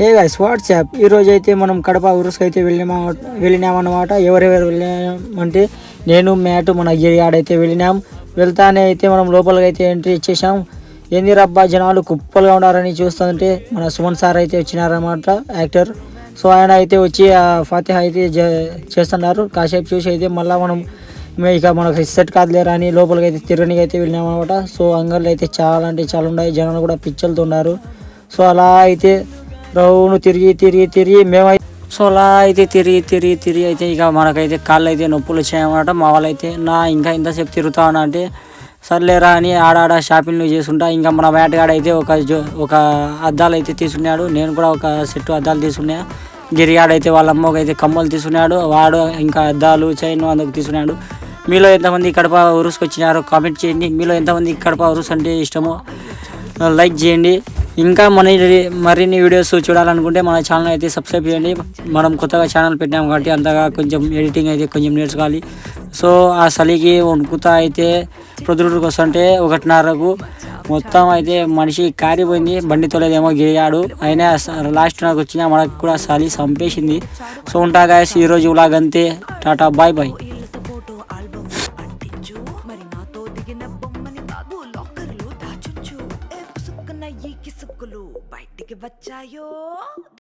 Hey guys WhatsApp ఈరోజు అయితే మనం కడప ఉరుసుకు అయితే వెళ్ళినామన్నమాట. ఎవరెవరు వెళ్ళామంటే నేను మ్యాట్ మన గిరియాడైతే వెళ్ళినాం. వెళ్తానే అయితే మనం లోపలికి అయితే ఎంట్రీ ఇచ్చేసాం. ఏంది రబ్బా జనాలు కుప్పలుగా ఉన్నారని చూస్తుంటే మన సుమన్ సార్ అయితే వచ్చినారన్నమాట, యాక్టర్. సో ఆయన అయితే వచ్చి ఫాతిహా అయితే చేస్తున్నారు. కాసేపు చూసి అయితే మళ్ళీ మనం ఇక మనకు సెట్ కాదులేరా అని లోపలికి అయితే తిరగనికి అయితే వెళ్ళినామన్నమాట. సో అంగళ్ళు అయితే చాలా అంటే చాలా ఉన్నాయి, జనాలు కూడా పిచ్చలుతున్నారు. సో అలా అయితే రౌండ్ తిరిగి మేమైతే సో అలా అయితే తిరిగి అయితే ఇక మనకైతే కాళ్ళు అయితే నొప్పులు వచ్చాయన్నమాట. మా వాళ్ళైతే ఇంకా ఇంతసేపు తిరుగుతామని అంటే సర్లేరా అని ఆడాడ షాపింగ్లు చేసుకుంటా. ఇంకా మన వేటగాడు అయితే ఒక అద్దాలు అయితే తీసుకున్నాడు. నేను కూడా ఒక సెట్ అద్దాలు తీసుకున్నా. గిరిగాడైతే వాళ్ళ అమ్మకి అయితే కమ్మలు తీసుకున్నాడు. వాడు ఇంకా అద్దాలు చైన్ అందుకు తీసుకున్నాడు. మీలో ఎంతమంది కడప ఉరుసుకు వచ్చినారో కామెంట్ చేయండి. మీలో ఎంతమంది కడప ఉరుసు అంటే ఇష్టమో లైక్ చేయండి. ఇంకా మరిన్ని వీడియోస్ చూడాలనుకుంటే మన ఛానల్ అయితే సబ్స్క్రైబ్ చేయండి. మనం కొత్తగా ఛానల్ పెట్టాము కాబట్టి అంతగా కొంచెం ఎడిటింగ్ అయితే కొంచెం నేర్చుకోవాలి. సో ఆ చలికి వణుకుతా అయితే ప్రొద్దుటూరుకు వస్తుంటే 1:30కు మొత్తం అయితే మనిషి కారిపోయింది. బండి తోలేదేమో గిరిగాడు, అయినా లాస్ట్ నాకు వచ్చిన మనకు కూడా చలి చంపేసింది. సో ఉంటా గాయస్, ఈరోజు ఇలాగంతే. Tata bye bye. బయటికి వచ్చాయో